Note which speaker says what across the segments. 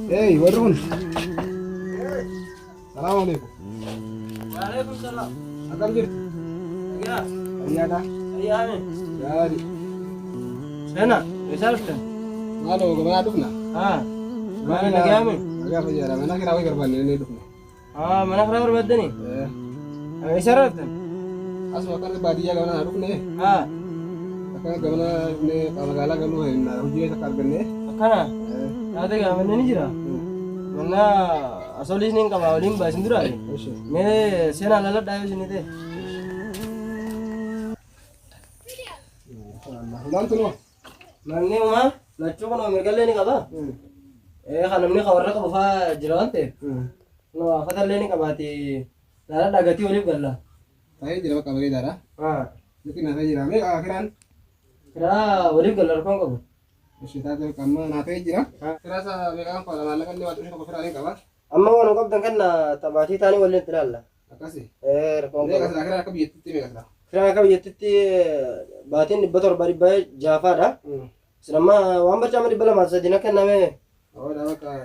Speaker 1: Hey, warun. Assalamualaikum.
Speaker 2: Waalaikumsalam.
Speaker 1: Akam jirtu?
Speaker 2: Ya,
Speaker 1: Ayyaadha.
Speaker 2: ayyaane.
Speaker 1: Gaarii.
Speaker 2: Sana, eessa dhuftan?
Speaker 1: Maaloo gabayaa dhufna?
Speaker 2: Maali nagaame?
Speaker 1: Nagaa fayyaadha. Mana kiraa wayii barbaanne ni dhufna.
Speaker 2: Mana kiraa barbaaddani? Eessarra dhuftan?
Speaker 1: Asuma akkanatti baadiyyaa gabanaa dhufne. Akkana gabanaa dhufne magaalaa galuu hojii takka arganne.
Speaker 2: Akkana? Taate gaafanne ni jira? Mana asoolis ni qaba waliin baasin duraale? Mee seenaa laladhaa yoo isin ta'e?
Speaker 1: Laantu noo?
Speaker 2: Manni uumaa lachuu kun mirgallee ni qaba? Kan namni warra qabu fa'aa jira waan ta'eef. Fatallee ni qabaati. Laladhaa gatii waliif galla.
Speaker 1: Taa'ee jira bakka bareedaadha. Nuti naafee jira. Mee kiraan?
Speaker 2: Kiraa waliif galla rakkoon qabu.
Speaker 1: Taate amma naafee jira. Kiraa isaa meeqaan faana maallaqa inni waan tokko firaa ni qaba.
Speaker 2: Amma waan qabdan kan taphatii taanii waliin itti ilaalla.
Speaker 1: Akkasi.
Speaker 2: Rakkoon qabu.
Speaker 1: Meeqa kiraa akka biyyattiitti meeqa kiraa?
Speaker 2: Kiraa akka biyyattiitti baatiin 760 isin amma waan barcaa 200 akka kenname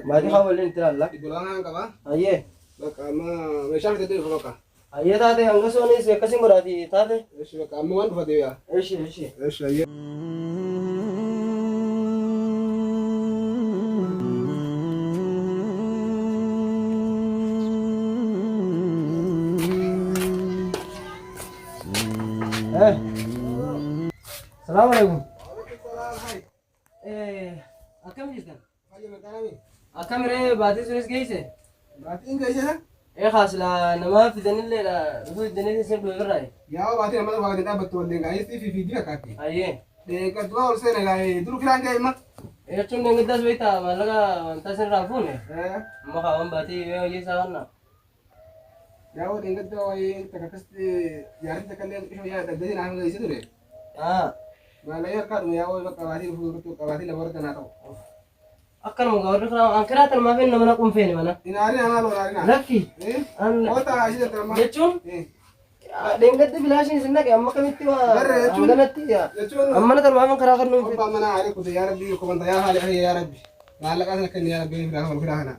Speaker 2: baatii haa waliin itti ilaalla.
Speaker 1: Iddolaan qaba.
Speaker 2: Ayyee.
Speaker 1: Bakka amma meeshaan fitee dhufa bakka.
Speaker 2: Ayyee taate hanga soonis akkasiin godhaati taate.
Speaker 1: Eshi bakka amma waan dhufate yaa.
Speaker 2: Eshi.
Speaker 1: Eshi ayyee.
Speaker 2: Assalamualaikum. Akkam jirtan? Akkam ree baatii sunis geesse?
Speaker 1: Baatiin geesse?
Speaker 2: Haasila nama fidanillee dhufuu fidanillee isin dhufe birraa?
Speaker 1: Yaa baatiin amma waa gadi dhaabbattu waliin gaa'eessi fi fiigira kaatti.
Speaker 2: Ayyee.
Speaker 1: Deeggartuu ol seena gaa'ee duru kiraan ga'e amma.
Speaker 2: Jechuun deeggartaas beektaa maallaqa wanta isinirraa fuune? Amma kaawwan baatii yoo hojii isaa wanna?
Speaker 1: Yaa deeggartuu waa'ee takka akkasitti yaadni takka illee ishoo yaa dhaggeessi naaf geessi ture. Maallaqa harkaa dhume yaa bakka baatii dhufuu qabaatii lama warra kanaa ta'u.
Speaker 2: Akkanuma gawarri kiraa tan maaf inni mana qunfeeni mana?
Speaker 1: Inaari namaa loo inaari naa.
Speaker 2: Lakki.
Speaker 1: Oota asii jirtan amma.
Speaker 2: Jechuun deengatti bilaashiin isin dhaqe amma kamitti waa hanganatti amma na tarmaafan karaa kan nuuf.
Speaker 1: Abbaan manaa haali kute yaa rabbi komanta yaa haali ahee yaa rabbi. Maallaqa sana kenni yaa rabbi firaa wal firaa kana.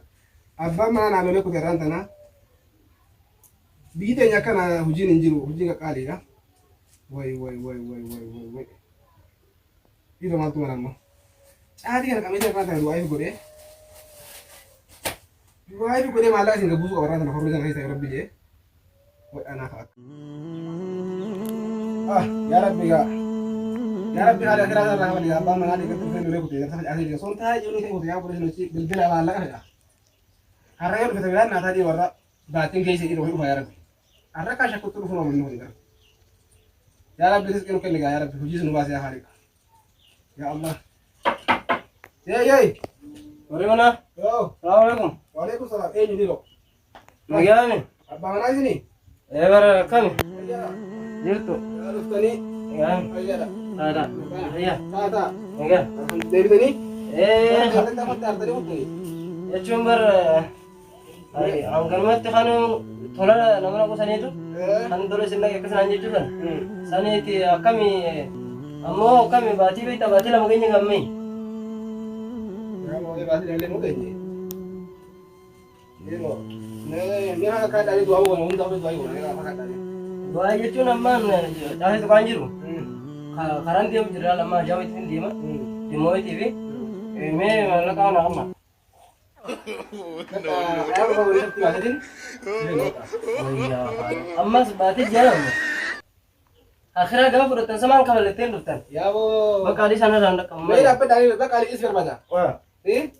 Speaker 1: Abbaan manaa naannolee kute irraan tana. Biyyi teenya akkana hojiin hin jiru hojiin qaqqaaliidha. Way. Dhiiroo maaltu mala ammoo. Caatii kana qabeenya irraa kana du'aa ifi godhee maallaqa isin gabbisuu qabarraa sana horrii sana keessa rabbi jee wadhaanaa fa'a. Yaa rabbi haala kiraa sana irraa waliin abbaan manaa deeggartuu dhufee nulee kutee garsa facaasee jira. Soon taa'ee jiru ni kutee yaa godhee nuti bilbila maallaqa fedha. Har'a yoo dhufete yaadna taa'ee warra baatiin geessee dhiiroo dhufa yaa rabbi. Har'a kaa shakkuttuu dhufuun oomishni kun gara. Yaa rabbi risqii nu kenni gaa yaa rabbi hojii sun baasee yaa haaliqa. Yaa Allah. Yey.
Speaker 2: Warri mana?
Speaker 1: Yoo.
Speaker 2: Assalamualaikum.
Speaker 1: Waalaikumsalam. Eenyu dhiiroo?
Speaker 2: Nagaame?
Speaker 1: Abbaa manaa isinii?
Speaker 2: Bara kami? Jirtu.
Speaker 1: Dhuftanii?
Speaker 2: Nagaame?
Speaker 1: Fayyaadha.
Speaker 2: Taata. Fayyaa.
Speaker 1: Taataa.
Speaker 2: Nagaa.
Speaker 1: Deebitanii?
Speaker 2: Jechuun hangalumatti kan tola nama qusaniitu kan tola isin dhaqe akkasinaan jechuudha. Saniiti akkami ammoo akkami baatii beektaa baatii lama keenya gammee. Du'aa jechuun ammaan caasee tuqaan jiru. Karaan deemu jira lama ajaa'iba ittiin deema. Dhimmoo itti fi mee maallaqa kana amma. Ammas baatii jedhamu. Akhiraa gaafa fudhatan samaan kabalatteen dhuftan. Bakka adii sana irraan dhaqqabu.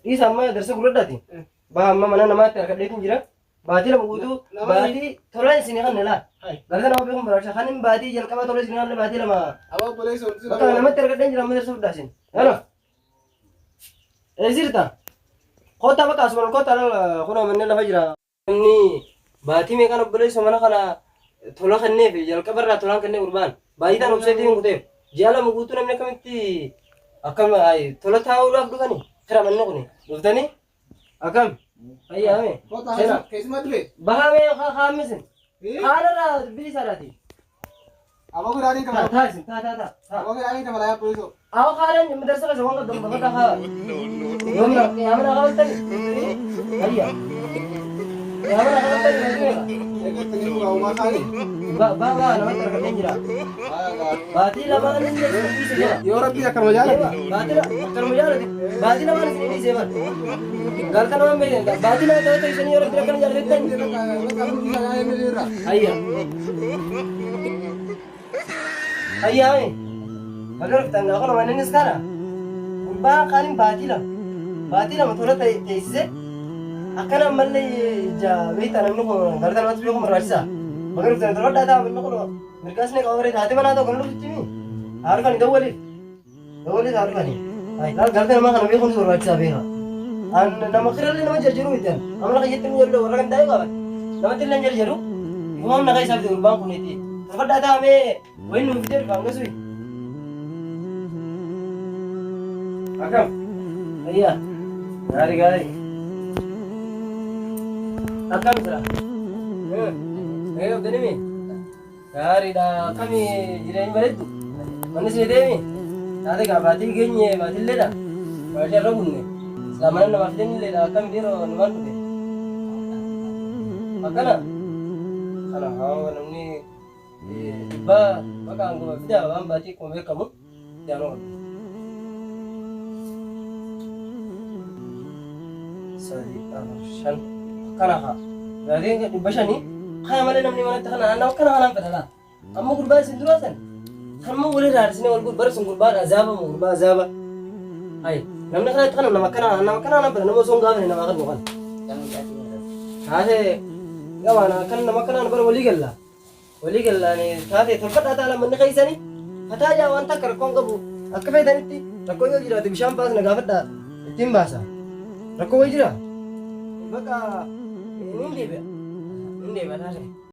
Speaker 2: Isa amma darsa gurraddaati. Baha amma mana namaatti harkadheetiin jira. Baatii lama guutuu baatii tola isinii kan nilaa. Galata nama beekuun baraarsa kan hin baatii jalqaba tola isinii kan baatii lama. Bakka namatti harkadheen jira amma darsa guddaasin. Hello. Eesirta. Kota bakka asumaan kota kun amannee lafa jira. Inni baatii meeqaan obboleessa mana kana tola kenneef jalqaba irraa tolaan kennee gurbaan. Baatii tan obseetiin kuteef. Ji'a lama guutuu namni akkamitti akkam tola taa'uudhaaf dhufanii. Kira manni kuni dhuftanii akkam fayyaame
Speaker 1: Keessumaa dhufe?
Speaker 2: bahamee haamisin haala dubbii isaadhaati
Speaker 1: Abang gue dari kemana?
Speaker 2: Ta.
Speaker 1: Abang gue dari kemana ya polisi?
Speaker 2: Ako karan yung madrasa ka sa wangga dong bakit ka. Yung na yaman na kawaltan. Ayya. Yaman na kawaltan ni.
Speaker 1: Ikut tinggi gua rumah kali.
Speaker 2: Ba naman talaga din jira. Bati laban din jira.
Speaker 1: Ya orang bisa kerja jalan.
Speaker 2: Bati na karmo jala. Bati naman din seman. Gal ka naman ba? Bati na tayo tayo sa niyo rin kan jala din.
Speaker 1: Kamu bisa kaya melira.
Speaker 2: Ayya. Ayya eh. Magar tanda ako naman ninis ka na. Ba kanin bati lang. Bati lang matulad tayo tayo akana malle ja wita namnu ko gardan wat ko marasa magar tan roda da namnu ko mirgas ne kawre dhate bana to ganu chimi har kan dawali har kan ay dal gardan ma kan be ko sur whatsapp be an nama khirale nama jarjuru itan amla ka yitin yello waragan dai ga nama tilan jarjuru ngom na kai sabdi urban ko niti roda da me wain nu fitir bang gasui akam ayya gari gari akam sira udah nih dari dah kami jirain balik tuh mana sih demi nanti gak berarti genye berarti leda berarti rabun nih selama nama berarti leda kami dia orang nuan tuh deh makanya karena hawa namni iba maka anggo bida bang berarti kombe kamu jangan sorry shan kana ha berarti enggak dibaca nih kaya malah namni mana takana anak kana halam padala kamu gurba sindurasan kamu boleh rar sini wal gurbar sun gurba azaba mu gurba azaba ay namna kana takana nama kana nama nama songa ne nama kan bukan hade gawana kan nama kana bar wali galla ne hade tolkat ata ala man kaisani hata ja wanta kar konga bu akabe danitti rakko yo jira de bisham pas na gafata timbasa rakko yo jira baka ini dia tadi